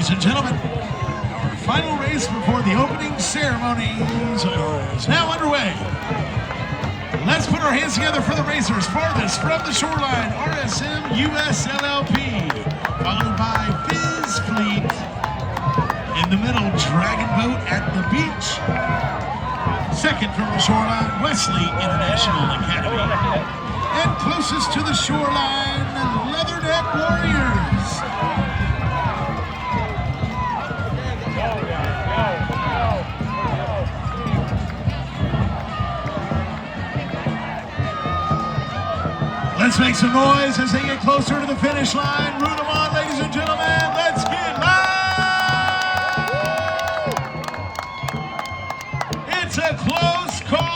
Ladies and gentlemen, our final race before the opening ceremonies is now underway. Let's put our hands together for the racers farthest from the shoreline, RSM US LLP, followed by Fizz Fleet. In the middle, Dragon Boat at the beach. Second from the shoreline, Wesley International Academy. And closest to the shoreline, Leatherneck Warriors. Let's make some noise as they get closer to the finish line. Root them on, ladies and gentlemen. Let's get live! It's a close call.